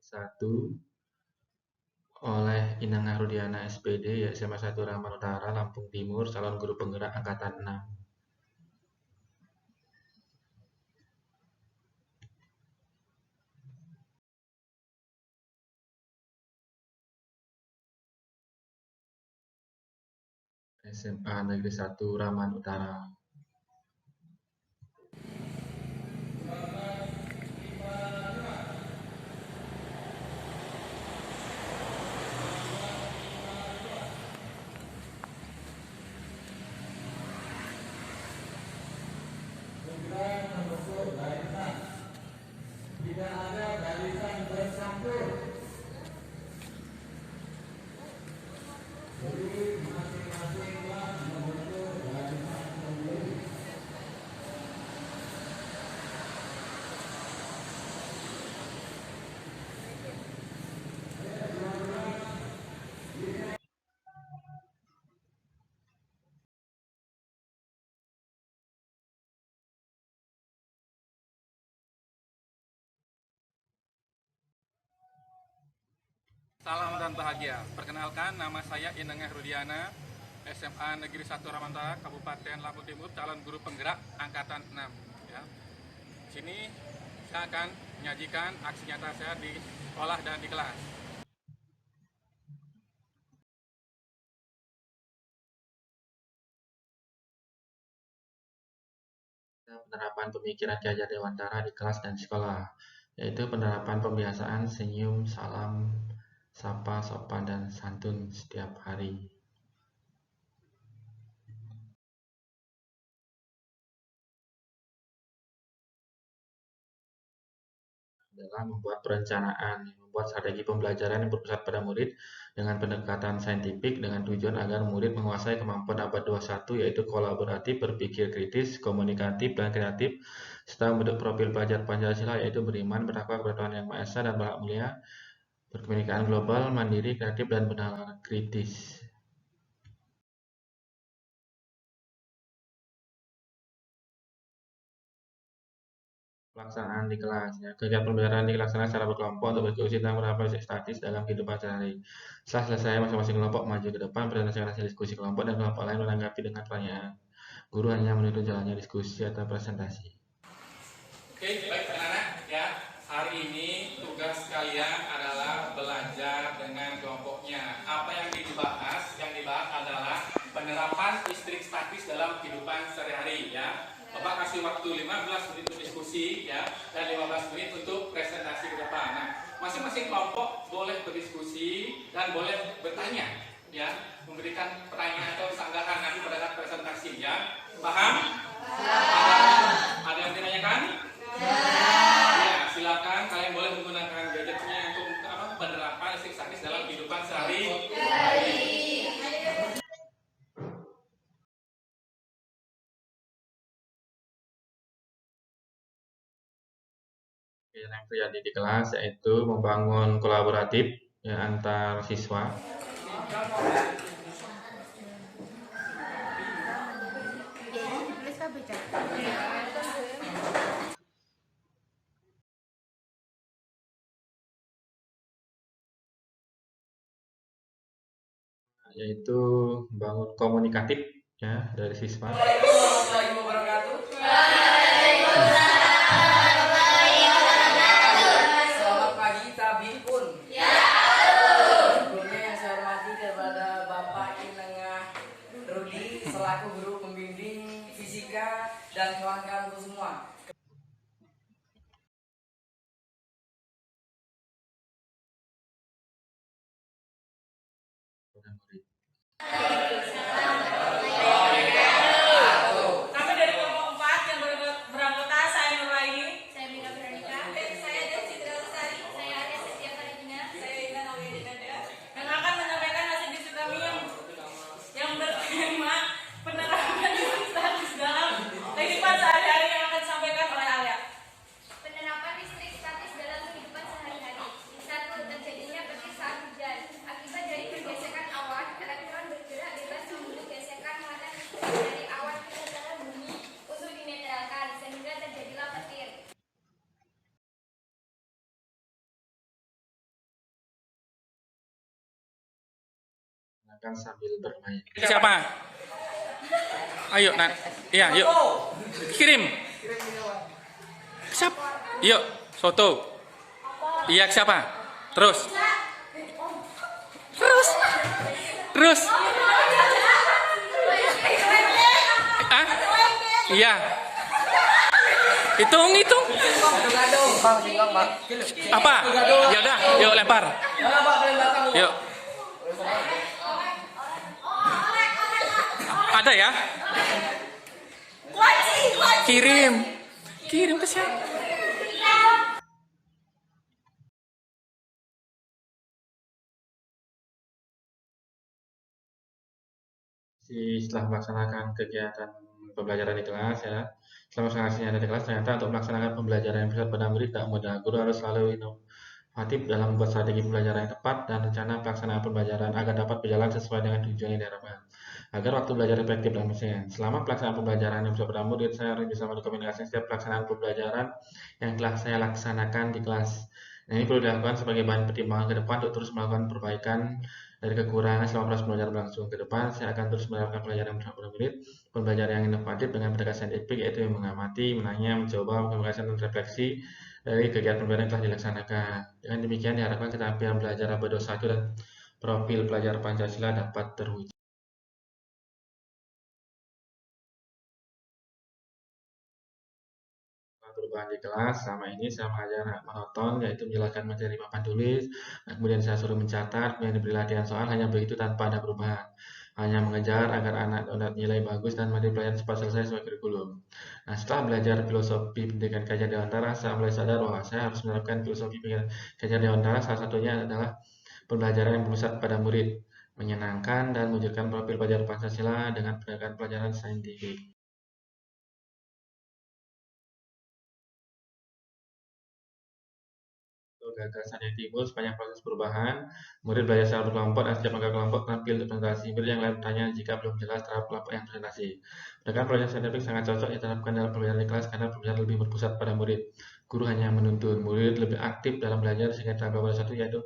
1 oleh Inangah Rudiana SPD, ya SMA 1 Rambang Utara, Lampung Timur, calon guru penggerak angkatan 6. SMA Negeri 1 Raman Utara. Tidak ada barisan bercampur. Jadi masing-masing kelas membentuk barisan sendiri. Salam dan bahagia. Perkenalkan, nama saya Inangah Rudiana, SMA Negeri 1 Ramantara, Kabupaten Lampung Timur, calon guru penggerak angkatan 6. Ya. Sini saya akan menyajikan aksi nyata saya di sekolah dan di kelas. Penerapan pemikiran Ki Hajar Dewantara di kelas dan sekolah, yaitu penerapan pembiasaan senyum, salam, sapa, sopan, dan santun setiap hari. Adalah membuat perencanaan, membuat strategi pembelajaran yang berpusat pada murid dengan pendekatan saintifik dengan tujuan agar murid menguasai kemampuan abad 21, yaitu kolaboratif, berpikir kritis, komunikatif, dan kreatif, serta membentuk profil pelajar Pancasila, yaitu beriman, bertakwa kepada Tuhan Yang Maha Esa dan berhak mulia, berkebinekaan global, mandiri, kreatif, dan bernalar kritis. Pelaksanaan di kelas, ya. Kegiatan pembelajaran dilaksanakan secara berkelompok untuk berdiskusi tentang beberapa isu statis dalam kehidupan sehari-hari. Setelah selesai, masing-masing kelompok maju ke depan, presentasikan hasil diskusi kelompok, dan kelompok lain menanggapi dengan pertanyaan. Guru hanya menunjuk jalannya diskusi atau presentasi. Oke, baik anak-anak ya. Hari ini tugas kalian adalah belajar dengan kelompoknya. Apa yang dibahas? Yang dibahas adalah penerapan listrik statis dalam kehidupan sehari-hari ya. Bapak kasih waktu 15 menit untuk diskusi ya, dan 15 menit untuk presentasi ke depan. Nah, masing-masing kelompok boleh berdiskusi dan boleh bertanya ya, memberikan pertanyaan atau sanggahan nanti pada saat presentasi ya. Paham? Ada yang ditanyakan? Ya, silakan kalian boleh menggunakan gadgetnya untuk penerapan listrik statis dalam kehidupan sehari-hari. Yang terjadi di kelas yaitu membangun kolaboratif ya, antar siswa, yaitu membangun komunikatif ya dari siswa. Selamat pagi Tabipun. Sebelumnya yang saya hormati kepada Bapak Inangah Rudi selaku guru pembimbing fisika dan kawan-kawanku semua. Kami dari kelompok 4 yang beranggota saya Nuraini, saya Mika Veronica, saya Citra Lestari, saya Arya Setia Karidina, saya Ina Nawiyadinada, yang akan menyampaikan hasil diskusi kami yang bertema penerapan listrik statis dalam kehidupan sehari-hari yang akan disampaikan oleh Arya. Penerapan listrik statis dalam kehidupan sehari-hari. 1. Terjadinya petir saat hujan. Akibat dari pergesekan awan, elektron bergerak bebas makan sambil bermain. Siapa? Ayo, Nat. Iya, yuk. Kirim. Siapa? Yuk, foto. Iya, siapa? Terus. Ah? Iya. Hitung. Apa? Ya udah, yuk lempar. Yuk. Ada ya? Kirim ke siapa? Setelah melaksanakan kegiatan pembelajaran di kelas ya, setelah melaksanakan di kelas, ternyata untuk melaksanakan pembelajaran yang bersifat pada murid tidak mudah. Guru harus selalu inovatif dalam membuat strategi pembelajaran yang tepat dan rencana pelaksanaan pembelajaran agar dapat berjalan sesuai dengan tujuan yang diharapkan. Agar waktu belajar efektif dan efisien. Selama pelaksanaan pembelajaran yang bersifat pada murid, saya harus bisa mendokumentasikan setiap pelaksanaan pembelajaran yang telah saya laksanakan di kelas. Nah, ini perlu dilakukan sebagai bahan pertimbangan ke depan untuk terus melakukan perbaikan dari kekurangan selama proses belajar berlangsung. Ke depan, saya akan terus menerapkan pelajaran yang bersifat pada murid, pembelajaran yang inovatif dengan pendekatan saintifik, yaitu yang mengamati, menanya, mencoba, mengevaluasi, dan refleksi dari kegiatan pembelajaran yang telah dilaksanakan. Dengan demikian diharapkan keterampilan belajar abad 21 dan profil pelajar Pancasila dapat terwujud. Perubahan di kelas selama ini saya mengajar monoton, yaitu menjelaskan materi papan tulis, kemudian saya suruh mencatat, kemudian diberi latihan soal, hanya begitu tanpa ada perubahan, hanya mengejar agar anak dapat nilai bagus dan materi pelajaran cepat selesai sesuai kurikulum. Nah, setelah belajar filosofi pendidikan kajian dewantara, saya mulai sadar bahwa saya harus menerapkan filosofi pendidikan kajian dewantara. Salah satunya adalah pembelajaran yang berpusat pada murid, menyenangkan dan mewujudkan profil pelajar Pancasila dengan pendekatan pelajaran saintifik. Gagasan yang timbul sepanjang proses perubahan, murid belajar secara berkelompok dan setiap anggota kelompok tampil untuk presentasi. Murid yang lain bertanya jika belum jelas terhadap kelompok yang presentasi. Pendekatan pelajaran saintifik sangat cocok diterapkan dalam pembelajaran di kelas karena pembelajaran lebih berpusat pada murid. Guru hanya menuntun, murid lebih aktif dalam belajar sehingga keterampilan satu yaitu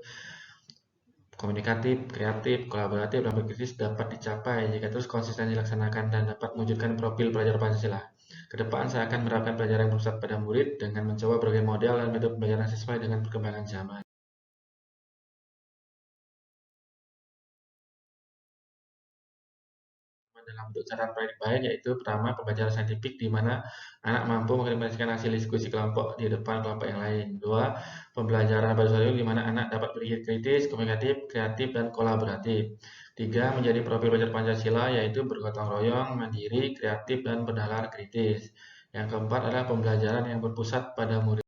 komunikatif, kreatif, kolaboratif, dan berkritis dapat dicapai jika terus konsisten dilaksanakan dan dapat mewujudkan profil pelajar Pancasila. Kedepan saya akan menerapkan pelajaran yang berpusat pada murid dengan mencoba berbagai model dan metode pembelajaran sesuai dengan perkembangan zaman. Dalam bentuk cara paling baik yaitu pertama pembelajaran saintifik di mana anak mampu mengimplementasikan hasil diskusi kelompok di depan kelompok yang lain. Dua, pembelajaran baru di mana anak dapat berpikir kritis, komunikatif, kreatif, dan kolaboratif. Tiga, menjadi profil pelajar Pancasila yaitu bergotong royong, mandiri, kreatif, dan bernalar kritis. Yang keempat adalah pembelajaran yang berpusat pada murid.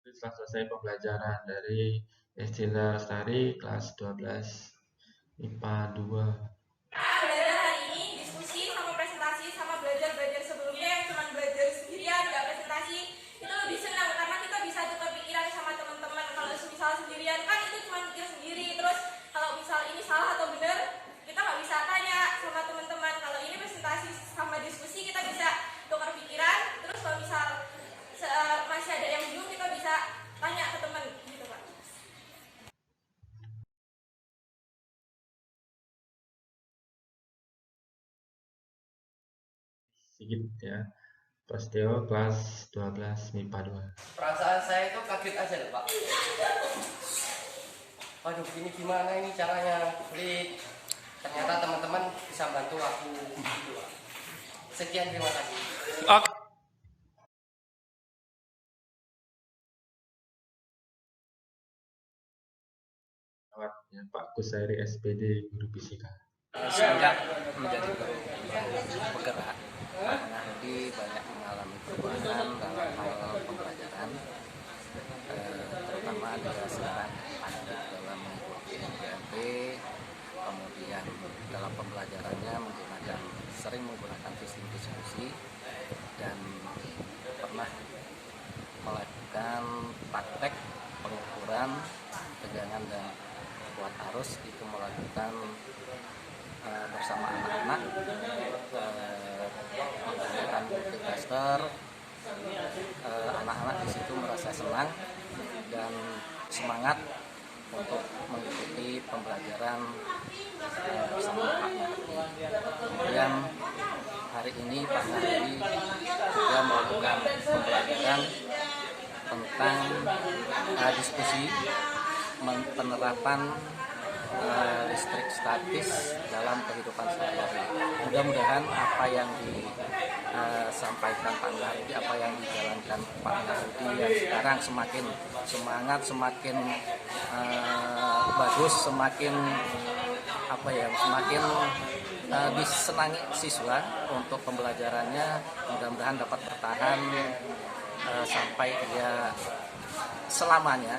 Setelah selesai pembelajaran dari Destinda Lestari kelas 12 IPA 2. Belajar hari ini diskusi sama presentasi sama belajar sebelumnya yang cuma belajar sendirian nggak presentasi itu lebih senang karena kita bisa tukar pikiran sama teman-teman. Kalau misal sendirian kan itu cuma pikir sendiri, terus kalau misal ini salah atau benar kita nggak bisa tanya sama teman-teman. Kalau ini presentasi sama diskusi kita bisa tukar pikiran, terus kalau misal masih ada yang bingung kita bisa tanya ke teman gitu Pak. Sigit ya, Prastio kelas 12 MIPA 2. Perasaan saya itu kaget aja loh Pak. Waduh, ini gimana ini caranya klik. Ternyata teman-teman bisa bantu aku. Sekian, terima kasih. Oke. Ya, Pak Kusairi SPD Guru Fisika. Sejak menjadi guru yang bergerak, mengalami banyak mengalami perubahan dalam hal pembelajaran, terutama dia sekarang aktif dalam mengikuti MGMP, kemudian dalam pembelajarannya sering menggunakan sistem diskusi dan pernah melakukan praktek pengukuran tegangan dan kuat arus itu melakukan bersama anak-anak menggunakan multitester. Anak-anak di situ merasa senang dan semangat untuk mengikuti pembelajaran bersama Pak Nahdi. Kemudian hari ini Pak Nahdi juga melakukan pembelajaran tentang diskusi penerapan listrik statis dalam kehidupan sehari-hari. Mudah-mudahan apa yang disampaikan Pak Nahdi, apa yang dijalankan Pak Nahdi yang sekarang semakin semangat, semakin bagus, semakin semakin disenangi siswa untuk pembelajarannya. Mudah-mudahan dapat bertahan sampai dia selamanya.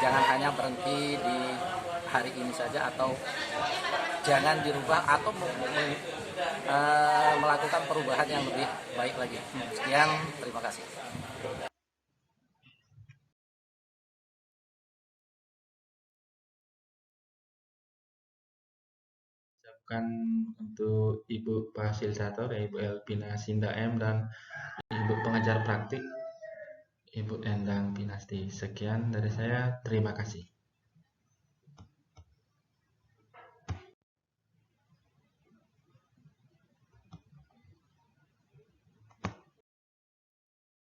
Jangan hanya berhenti di hari ini saja, atau jangan dirubah atau melakukan perubahan yang lebih baik lagi. Sekian, terima kasih. Ucapkan untuk Ibu Fasilitator, Ibu Elpina Sinda M, dan Ibu Pengajar Praktik, Ibu Endang Pinasti. Sekian dari saya, terima kasih.